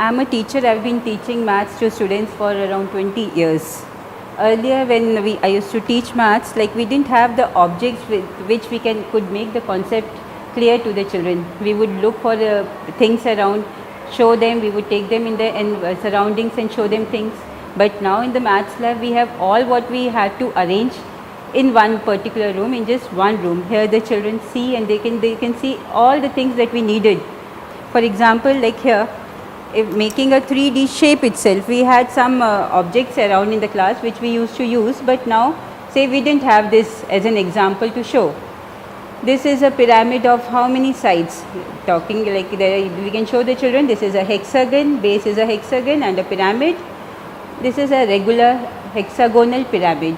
I'm a teacher. I've been teaching maths to students for around 20 years. Earlier when I used to teach maths, like we didn't have the objects with which we could make the concept clear to the children. We would look for things around, show them, we would take them in the surroundings and show them things. But now in the maths lab, we have all what we have to arrange in one particular room, in just one room. Here the children see, and they can see all the things that we needed. For example, like here, if making a 3D shape itself, we had some objects around in the class which we used to use, but now say we didn't have this as an example to show. This is a pyramid of how many sides? Talking like we can show the children, this is a hexagon, base is a hexagon and a pyramid. This is a regular hexagonal pyramid,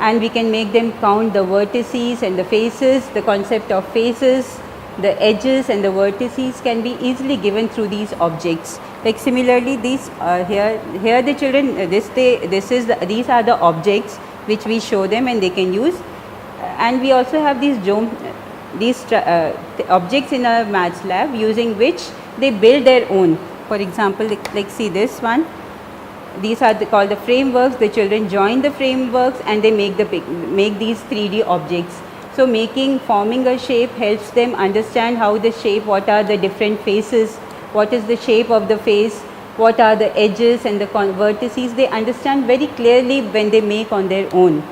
and we can make them count the vertices and the faces. The concept of faces, the edges and the vertices can be easily given through these objects. Like similarly, these here the children these are the objects which we show them and they can use. And we also have these objects in our maths lab, using which they build their own. For example, like see this one. These are called the frameworks. The children join the frameworks and they make these 3D objects. So forming a shape helps them understand how the shape, what are the different faces, what is the shape of the face, what are the edges and the vertices. They understand very clearly when they make on their own.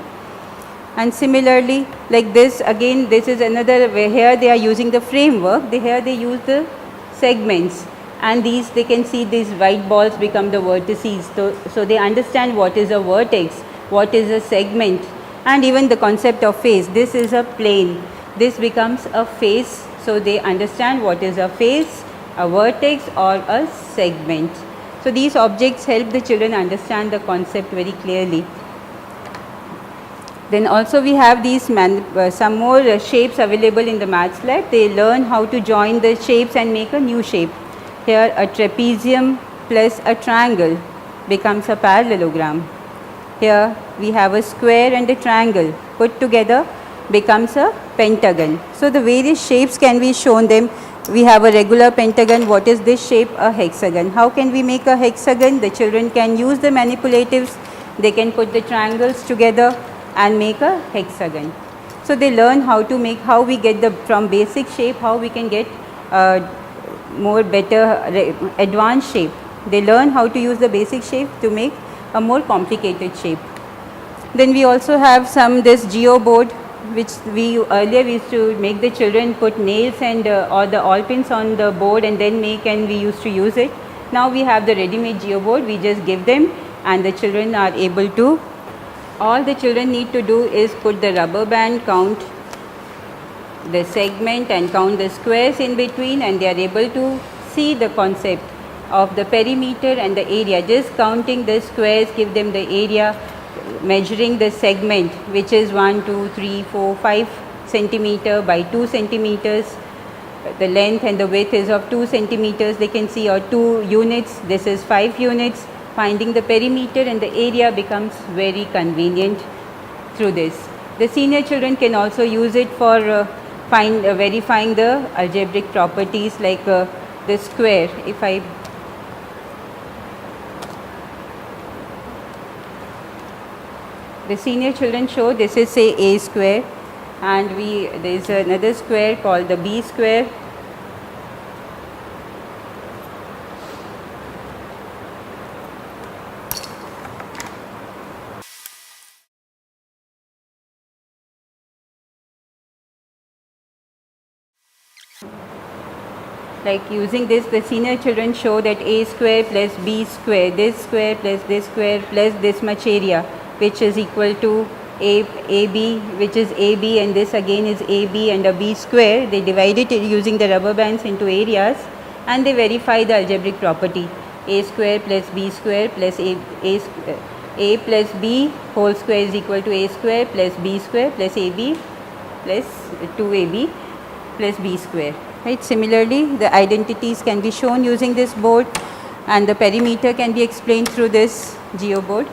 And similarly, like this, again, this is another way. Here they are using the framework. Here they use the segments, and they can see these white balls become the vertices. So they understand what is a vertex, what is a segment, and even the concept of face. This is a plane. This becomes a face. So they understand what is a face, a vertex, or a segment. So these objects help the children understand the concept very clearly. Then also we have these some more shapes available in the maths lab. They learn how to join the shapes and make a new shape. Here a trapezium plus a triangle becomes a parallelogram. Here we have a square and a triangle put together becomes a pentagon. So the various shapes can be shown them. We have a regular pentagon. What is this shape? A hexagon. How can we make a hexagon? The children can use the manipulatives. They can put the triangles together and make a hexagon. So they learn how to make, how we get from basic shape, how we can get more better advanced shape. They learn how to use the basic shape to make a more complicated shape. Then we also have this geoboard, which we used to make the children put nails and or the all pins on the board and then and we used to use it. Now we have the ready-made geoboard. We just give them and the children are able to. All the children need to do is put the rubber band, count the segment and count the squares in between, and they are able to see the concept of the perimeter and the area. Just counting the squares give them the area, measuring the segment, which is 1, 2, 3, 4, 5 centimeter by 2 centimeters. The length and the width is of 2 centimeters. They can see, or 2 units. This is 5 units. Finding the perimeter and the area becomes very convenient through this. The senior children can also use it for verifying the algebraic properties, like the square. The senior children show, this is say a square, and there is another square called the b square. Like using this, the senior children show that a square plus b square, this square plus this much area, which is equal to AB, which is AB, and this again is AB and a b square. They divide it using the rubber bands into areas, and they verify the algebraic property. A square plus b square plus a plus b whole square is equal to a square plus b square plus AB plus 2AB plus b square. Right. Similarly, the identities can be shown using this board, and the perimeter can be explained through this geoboard.